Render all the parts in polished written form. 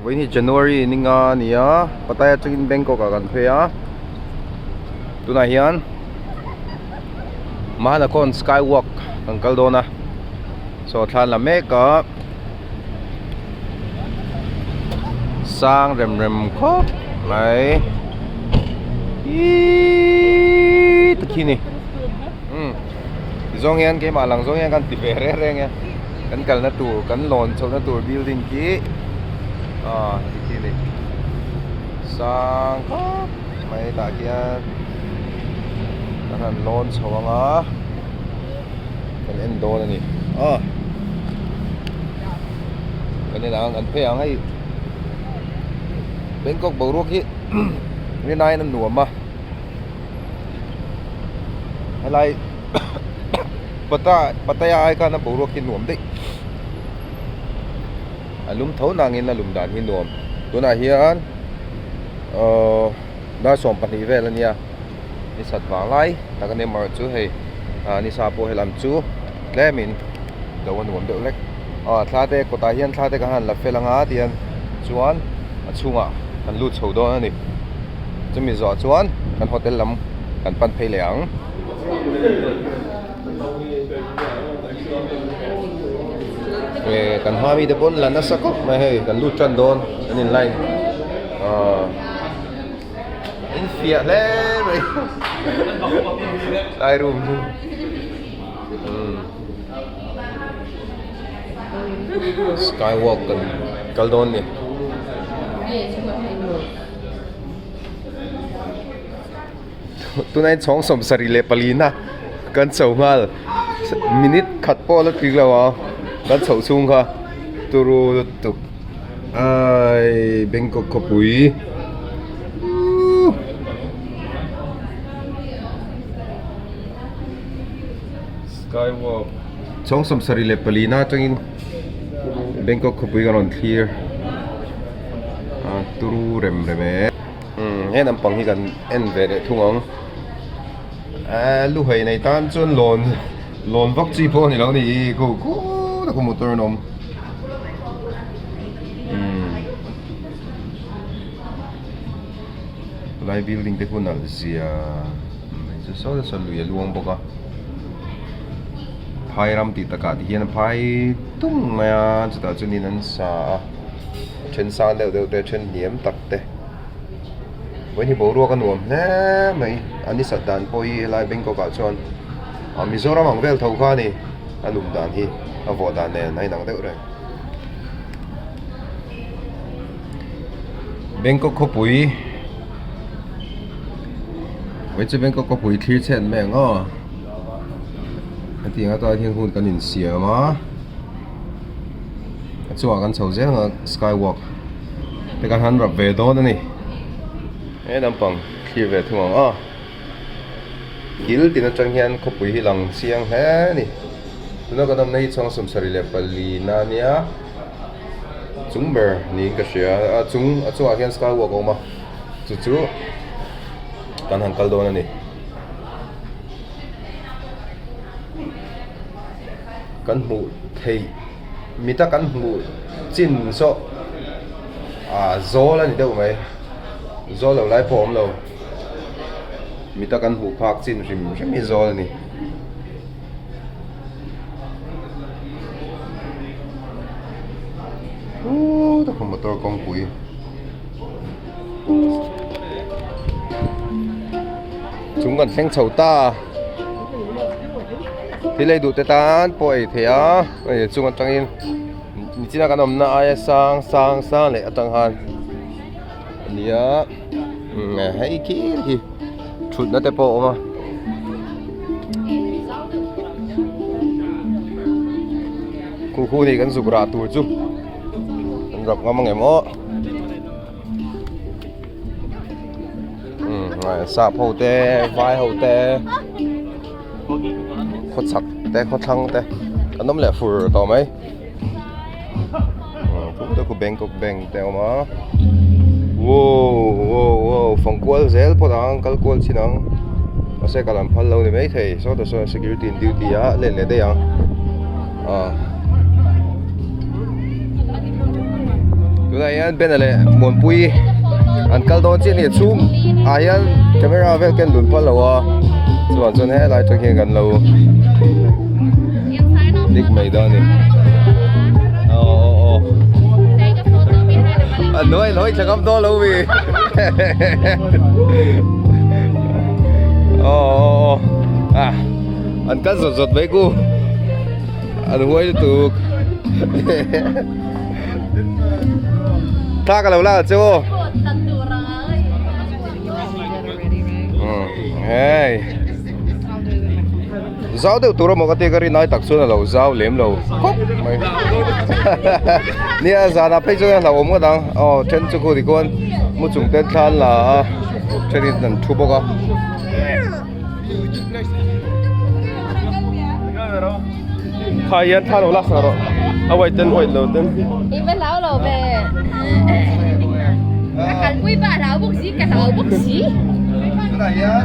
với ni January ninga nia pataya chungin Bangkok akan phea tuna hian Mahanakon Skywalk ang Caldona so thlan la meka sang rem rem khop mai i takini zong yan ke malang zong yan kan tipere reng ya kan kal na tu kan lon so na tu building ki takini sang khop mai ta kian kan lon so nga kan endo na ni kanina ang anpe ang ay Bangkok Borok hi ni nai nan nuam ma halai pataya ai ka na Borok ki nuam dei alum thau nangin na lum dan hi nuam tuna hian da som pani vel ania ni sat wang lai takane mar chu hei ni sapo helam chu lemin dawan nuam de lek thlate kota hian thlate ka han la felanga tian chuan achunga kan lut chho do ani chumi zo chuan kan hotel lam kan pan phei leang kan hami de pon lana sakop mai hei kan lut chan don anin line in fia le ai room Skywalk kan Caldon ni tunai chong som sarile palina kan chongal minute khat po la tiglawa kan chho chung kha turu tu ai Bangkok khopui Skywalk chong som sarile palina tangin Bangkok khopui kan on clear turu rem reme he nam pang hi kan en ve de thungong lu hei nei tan chun lon vak chi po ni lo ni ko da ko motor nom lai building te kun al zia mai so da lu ya luang boka phai ram ti taka ti hian phai tung ma chuta chunin an sa chen san de chen niam tak te với thì bố rùa con nuông nè mấy anh đi sạch đàn bôi lại bên có cả chọn Mizoram ang vel thâu khoa ni anh lùm đàn hi vỏ đàn này này nặng đỡ rồi Bangkok có bụi với chứ Bangkok có bụi thi chen mẹ ngó anh tiếng tôi thiên hôn cái nhìn xìa mà chùa cái sầu rét là Skywalk cái cái hắnรับvề đó này nam pang khi về thùng gil tin chang hian khopui hi lang siang he ni tuna ka nam nei chang som sarile pali na nia chungber ni ka sia chung hian Skywalk oma chu kan han Caldona ni kan mu thei mita kan mu chin so zo la ni deu mai zo lo lai phom lo mi ta kan hu phak chin rim mi zo ni ta ko motor kong pui chúng còn phanh chầu ta thì lấy đủ tê tan bội thế á chúng còn trang in chỉ là cái nôm na ai sang lệ tăng han nia hay kia thì chụt nó tê bộ mà khu thì kan zukra tur chu kan rap ngam ngai mo sa phô te vai hậu te khot sak te khot thang te kan nom le fur to mai phúc te ku Bangkok bank te ma wow phong kwal zel po dang kal kwal chinang ase kalam phal lo ni mai thei so to so security and duty a le de yang người anh bên này muốn bui anh cắt đòn trên nhiệt zoom ai anh camera về cái lùn qua lâu à rồi cho nên lại thực hiện gần lâu đích mấy đó này anh nói chẳng có to lâu vì à anh cắt giật với cô anh quay được tha cái lâu là chứ hey giáo đều tụi nó có thể cái này đặc殊là lâu giáo liếm lâu nè giờ là bây giờ là ôm cái đó trên chỗ cô thì con một chủng tên than là trên đi làm thu bốc à khai ăn than lâu lắm rồiเอาไว้เต้นlâuเต้นอีเป็นแล้วเราไปกันกุ้ยบ้าเราบุกซีกันเราบุกซีตัวไหนอ่ะ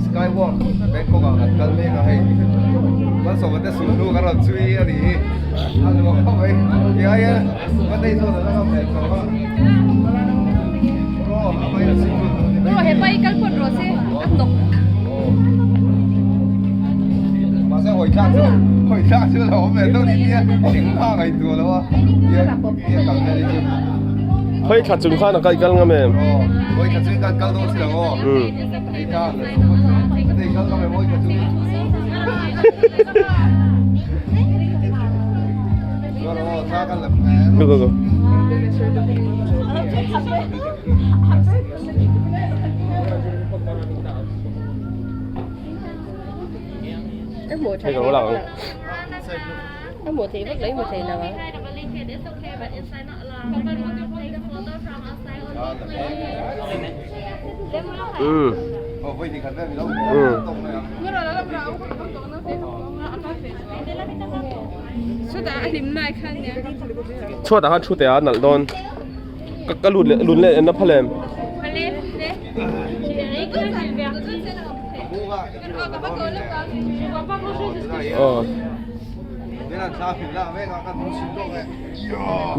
Skywalk เป็นกองกันไม่ก็ให้วันสองวันจะสูงดูกันเราช่วยอะไรอันนี้ก็ไปยังไงวันนี้ตัวนั้นเราเป็นตัวก็เอาไปสิเราเห็นไปกันคนรถสิอันตกมาเสียหอยชาชื่อเราเป็นตัวนี้เนี่ยถึงมากไอ้ตัวแล้ววะเนี่ยกันได้จริงเฮ้ยขัดจุนข้าหนังกันกันงั้นไหมเฮ้ยขัดจุนกันกันตัวสิเราไอ้ข้าไอ้กันก็ไม่เฮ้ยขัดจุนก็เราท่ากันแบบดู Em mua thấy cái nào em mua thì vứt lấy một thì nào chua đã hát chua té nặng đòn các lùn lệ nó phật lem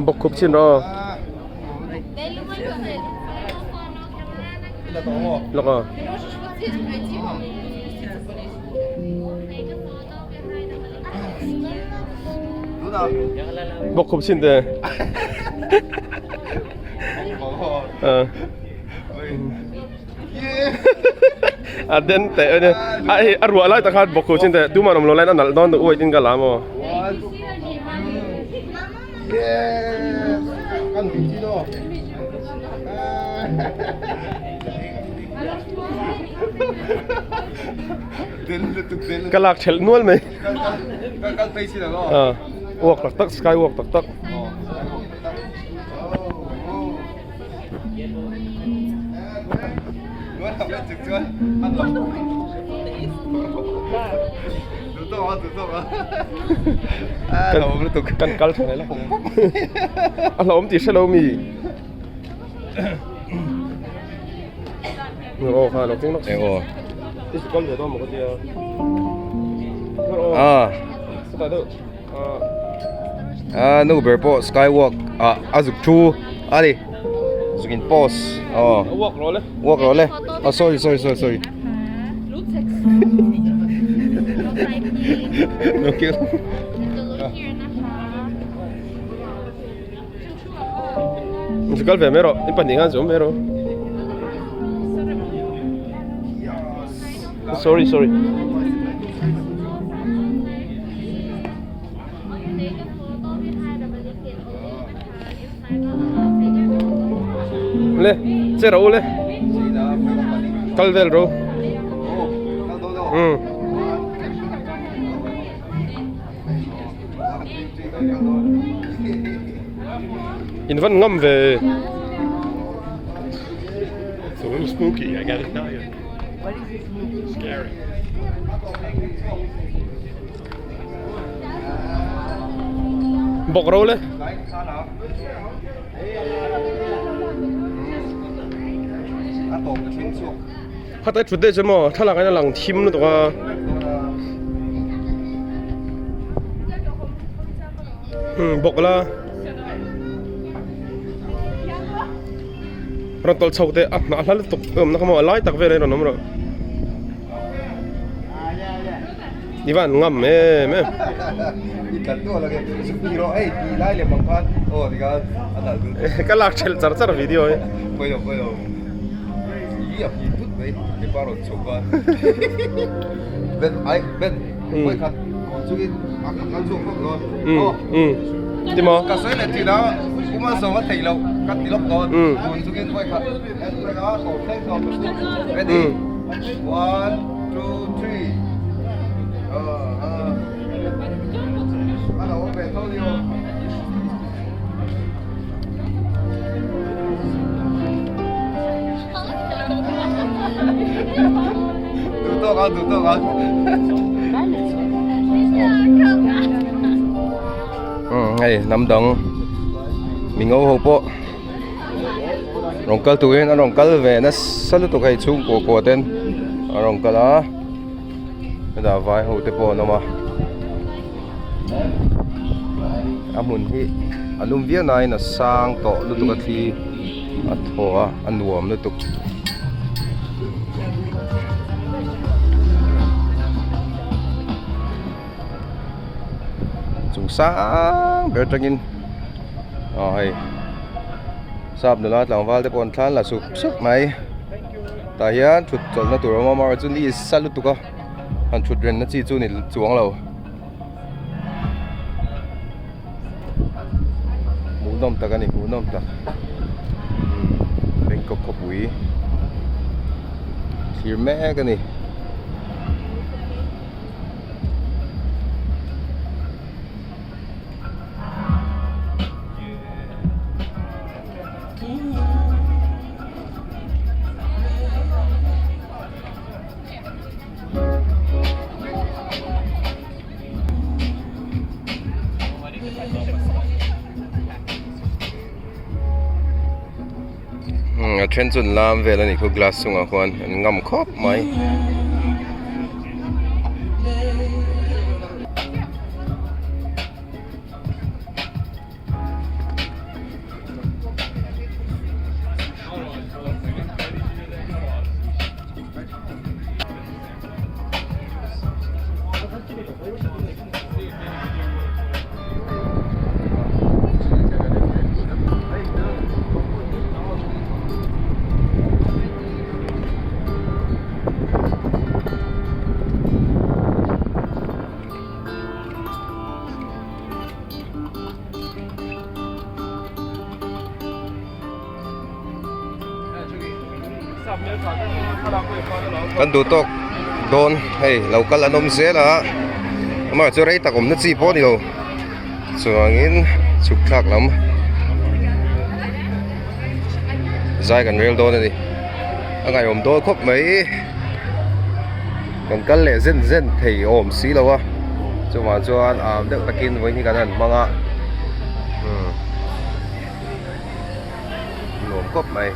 bọc cục trên đó lọc à bọc cục trên đây à đến thế này ai ăn ruộng lại ta khát bọc cục trên đây tu mà nằm lại nó nặng đòn được uy tín cả lắm mà con vị trí đó cái lạc chèn nuôi mày cái tay xí đó walk tắc tắc skywalk tắc tắc nuôi làm cái trực chưa ăn lẩu tự tốt à lẩu nó tục căn căn thế này là ăn lẩu chỉ sẽ lâu mì ồ pha lẩu cũng nó ồ cái con gì đó một cái gì tại đâu nó bể bộ skywalk azuk chu đi zukin pos walk rồi đấy sorry nó kêu Musical về mero, in pandingan zoom mero. Sorry. Le, chơi đâu le? Calvel đâu? In vẫn ngâm về. It's a little spooky, I gotta tell you. Scary. Bọc đâu le? Phát tới chút đấy chứ mà, thằng nào cái nào lằng thím nữa tụi bọc là tol chau te na hal tuk na kamo lai tak ve re ron ro Ivan ngam me Đi cắn tua là cái giúp đi rồi, đi lại liền bằng phát. Ồ thì cái anh đã được. ka lak chel char video e Bây giờ. Ý ập nhìn chút đấy, cái bao rồi chụp vào. Bên, quay khăn. Còn chú cái ăn xuống không rồi. ti mo Cả sấy này thì đó, cũng mà sống thầy lâu, cắt tí lốc rồi. Còn chú cái quay khăn. Cái đó tổ thêm rồi. Ready? 1, 2, 3. Anh đâu về thôi đi không? Tutok kan? Hay nắm đằng mình ngâu hộp bộ rong cờ tụi nó rong cờ về nó sát lúc tụi cái chung của tên rong cờ đó bây giờ vài hộp tiếp bộ nó mà amun hi alum vía này nó sang to lúc tụi cái thi thua ăn uống lúc tụi chúng sáng bé trăng in hay sắp nữa làm vào để bọn than là sụp sức máy tại hiện chuột chọn nó tụi mà chúng đi sát lúc tụi có anh chuột rèn nó chỉ chú này chuông lầu mũ nôm ta cái này mũ nôm ta bên cốc cốc bụi thì mẹ cái này trend chun lam về là này có glass sung à khoan ngầm khóp máy kan du tok don hey local anom se la mà cho đấy ta cũng નથી po ni lo chuangin chuk thak lam zai kan rel don ni angai om do khop mai kan le zen thei om si lo wa chu ma chuan de takin voi ni kan an manga nom khop mai